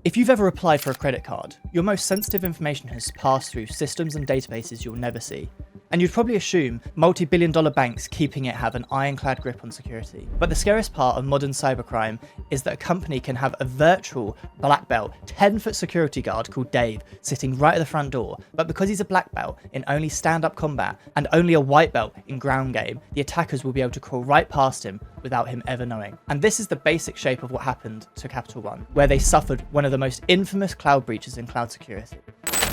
If you've ever applied for a credit card, your most sensitive information has passed through systems and databases you'll never see. And you'd probably assume multi-billion-dollar banks keeping it have an ironclad grip on security. But the scariest part of modern cybercrime is that a company can have a virtual black belt, 10-foot security guard called Dave sitting right at the front door, but because he's a black belt in only stand-up combat and only a white belt in ground game, the attackers will be able to crawl right past him without him ever knowing. And this is the basic shape of what happened to Capital One, where they suffered one of the most infamous cloud breaches in cloud security.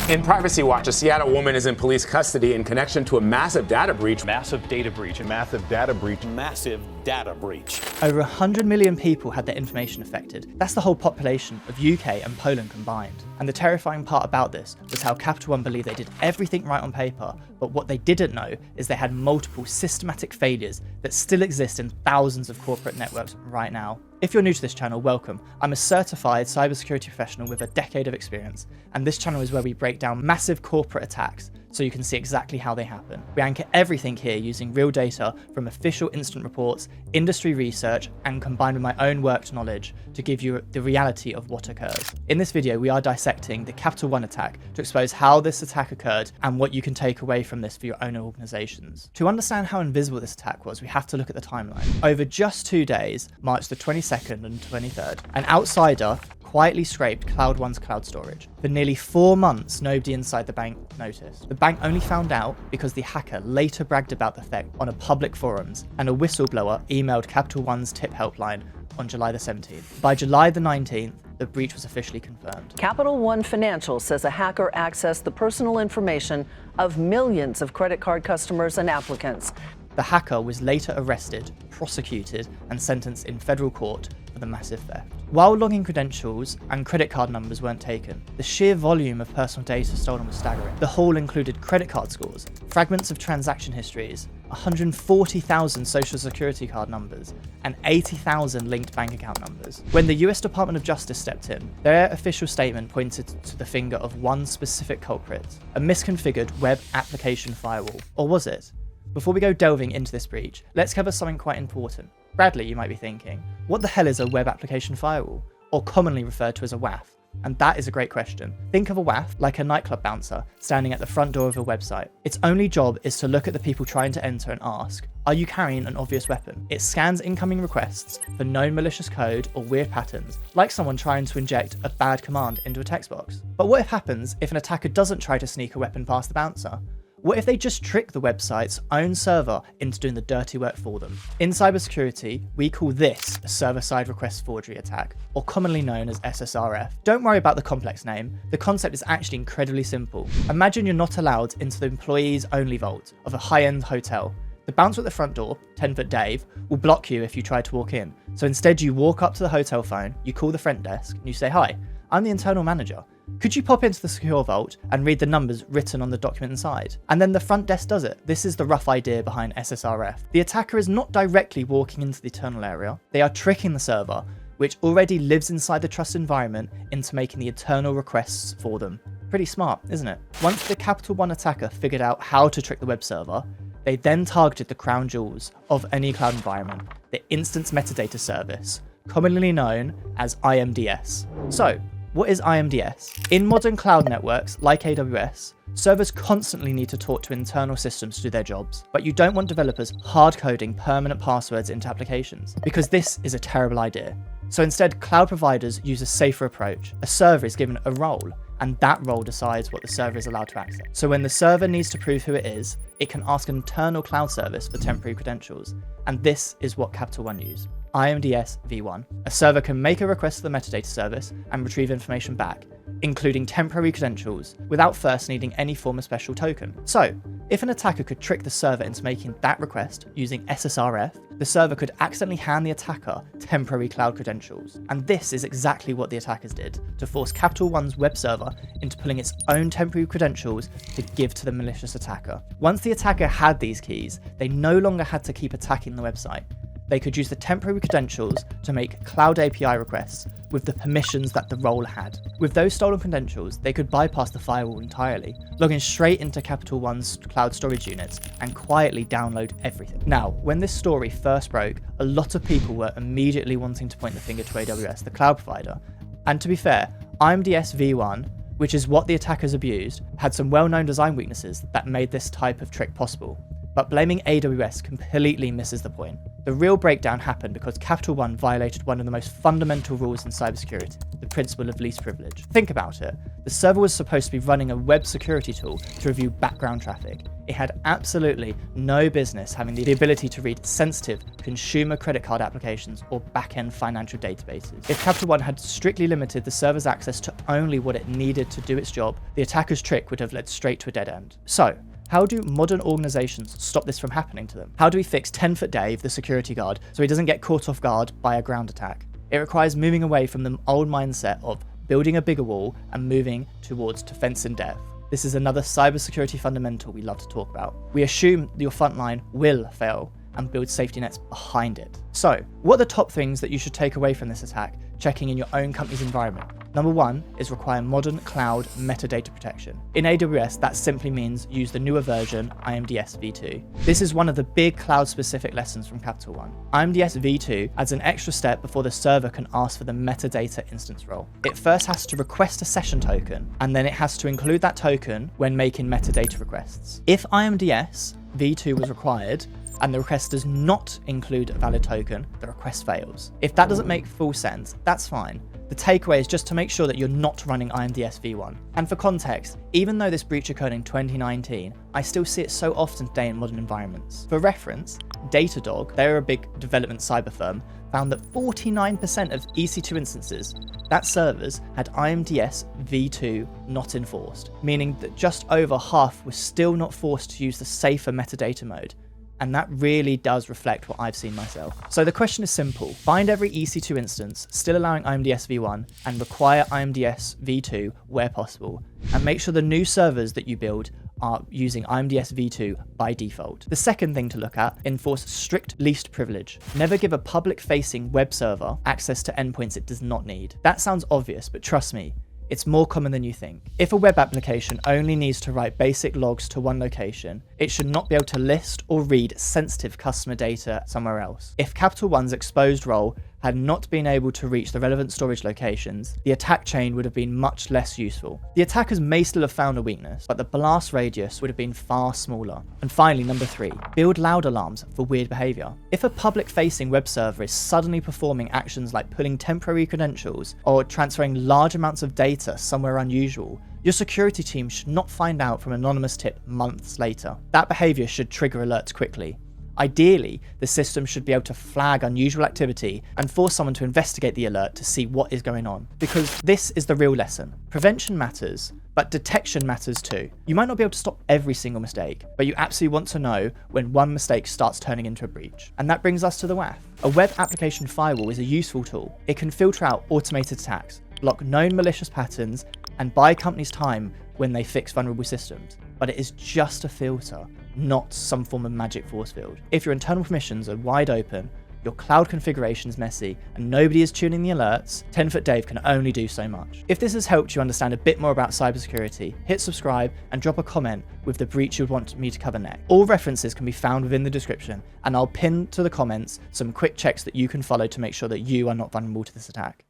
In Privacy Watch, a Seattle woman is in police custody in connection to a massive data breach. Massive data breach. Massive data breach. Massive data breach. Over 100 million people had their information affected. That's the whole population of UK and Poland combined. And the terrifying part about this was how Capital One believed they did everything right on paper, but what they didn't know is they had multiple systematic failures that still exist in thousands of corporate networks right now. If you're new to this channel, welcome. I'm a certified cybersecurity professional with a decade of experience, and this channel is where we break down massive corporate attacks so you can see exactly how they happen. We anchor everything here using real data from official incident reports, industry research, and combined with my own worked knowledge to give you the reality of what occurs. In this video, we are dissecting the Capital One attack to expose how this attack occurred and what you can take away from this for your own organizations. To understand how invisible this attack was, we have to look at the timeline. Over just 2 days, March the 22nd and 23rd, an outsider quietly scraped Cloud One's cloud storage. For nearly 4 months, nobody inside the bank noticed. The bank only found out because the hacker later bragged about the theft on a public forums, and a whistleblower emailed Capital One's tip helpline on July the 17th. By July the 19th, the breach was officially confirmed. Capital One Financial says a hacker accessed the personal information of millions of credit card customers and applicants. The hacker was later arrested, prosecuted, and sentenced in federal court for the massive theft. While login credentials and credit card numbers weren't taken, the sheer volume of personal data stolen was staggering. The haul included credit card scores, fragments of transaction histories, 140,000 social security card numbers, and 80,000 linked bank account numbers. When the US Department of Justice stepped in, their official statement pointed to the finger of one specific culprit, a misconfigured web application firewall. Or was it? Before we go delving into this breach, let's cover something quite important. Bradley, you might be thinking, what the hell is a web application firewall, or commonly referred to as a WAF? And that is a great question. Think of a WAF like a nightclub bouncer standing at the front door of a website. Its only job is to look at the people trying to enter and ask, are you carrying an obvious weapon? It scans incoming requests for known malicious code or weird patterns, like someone trying to inject a bad command into a text box. But what happens if an attacker doesn't try to sneak a weapon past the bouncer? What if they just trick the website's own server into doing the dirty work for them? In cybersecurity, we call this a server-side request forgery attack, or commonly known as SSRF. Don't worry about the complex name, the concept is actually incredibly simple. Imagine you're not allowed into the employees only vault of a high-end hotel. The bouncer at the front door, 10-foot Dave, will block you if you try to walk in. So instead you walk up to the hotel phone, you call the front desk, and you say, hi, I'm the internal manager. Could you pop into the secure vault and read the numbers written on the document inside? And then the front desk does it. This is the rough idea behind SSRF. The attacker is not directly walking into the internal area. They are tricking the server, which already lives inside the trust environment, into making the internal requests for them. Pretty smart, isn't it? Once the Capital One attacker figured out how to trick the web server, they then targeted the crown jewels of any cloud environment, the Instance Metadata Service, commonly known as IMDS. So, what is IMDS? In modern cloud networks like AWS, servers constantly need to talk to internal systems to do their jobs, but you don't want developers hard-coding permanent passwords into applications, because this is a terrible idea. So instead, cloud providers use a safer approach. A server is given a role, and that role decides what the server is allowed to access. So when the server needs to prove who it is, it can ask an internal cloud service for temporary credentials, and this is what Capital One used. IMDS v1. A server can make a request to the metadata service and retrieve information back, including temporary credentials, without first needing any form of special token. So, if an attacker could trick the server into making that request using SSRF, the server could accidentally hand the attacker temporary cloud credentials. And this is exactly what the attackers did, to force Capital One's web server into pulling its own temporary credentials to give to the malicious attacker. Once the attacker had these keys, they no longer had to keep attacking the website. They could use the temporary credentials to make cloud API requests with the permissions that the role had. With those stolen credentials, they could bypass the firewall entirely, logging straight into Capital One's cloud storage units and quietly download everything. Now, when this story first broke, a lot of people were immediately wanting to point the finger to AWS, the cloud provider. And to be fair, IMDS v1, which is what the attackers abused, had some well-known design weaknesses that made this type of trick possible. But blaming AWS completely misses the point. The real breakdown happened because Capital One violated one of the most fundamental rules in cybersecurity, the principle of least privilege. Think about it. The server was supposed to be running a web security tool to review background traffic. It had absolutely no business having the ability to read sensitive consumer credit card applications or back-end financial databases. If Capital One had strictly limited the server's access to only what it needed to do its job, the attacker's trick would have led straight to a dead end. So, how do modern organizations stop this from happening to them? How do we fix 10-foot Dave, the security guard, so he doesn't get caught off guard by a ground attack? It requires moving away from the old mindset of building a bigger wall and moving towards defense in depth. This is another cybersecurity fundamental we love to talk about. We assume your front line will fail and build safety nets behind it. So, what are the top things that you should take away from this attack, checking in your own company's environment? Number 1 is require modern cloud metadata protection. In AWS, that simply means use the newer version, IMDS v2. This is one of the big cloud-specific lessons from Capital One. IMDS v2 adds an extra step before the server can ask for the metadata instance role. It first has to request a session token, and then it has to include that token when making metadata requests. If IMDS v2 was required, and the request does not include a valid token, the request fails. If that doesn't make full sense, that's fine. The takeaway is just to make sure that you're not running IMDS v1. And for context, even though this breach occurred in 2019, I still see it so often today in modern environments. For reference, Datadog, they're a big development cyber firm, found that 49% of EC2 instances, that's servers, had IMDS v2 not enforced, meaning that just over half were still not forced to use the safer metadata mode. And that really does reflect what I've seen myself. So the question is simple. Find every EC2 instance still allowing IMDS v1 and require IMDS v2 where possible. And make sure the new servers that you build are using IMDS v2 by default. The second thing to look at, enforce strict least privilege. Never give a public-facing web server access to endpoints it does not need. That sounds obvious, but trust me, it's more common than you think. If a web application only needs to write basic logs to one location, it should not be able to list or read sensitive customer data somewhere else. If Capital One's exposed role had not been able to reach the relevant storage locations, the attack chain would have been much less useful. The attackers may still have found a weakness, but the blast radius would have been far smaller. And finally, number 3, build loud alarms for weird behavior. If a public-facing web server is suddenly performing actions like pulling temporary credentials or transferring large amounts of data somewhere unusual, your security team should not find out from an anonymous tip months later. That behavior should trigger alerts quickly. Ideally, the system should be able to flag unusual activity and force someone to investigate the alert to see what is going on. Because this is the real lesson. Prevention matters, but detection matters too. You might not be able to stop every single mistake, but you absolutely want to know when one mistake starts turning into a breach. And that brings us to the WAF. A web application firewall is a useful tool. It can filter out automated attacks, block known malicious patterns, and buy companies time when they fix vulnerable systems. But it is just a filter, not some form of magic force field. If your internal permissions are wide open, your cloud configuration is messy, and nobody is tuning the alerts, 10-foot Dave can only do so much. If this has helped you understand a bit more about cybersecurity, hit subscribe and drop a comment with the breach you would want me to cover next. All references can be found within the description, and I'll pin to the comments some quick checks that you can follow to make sure that you are not vulnerable to this attack.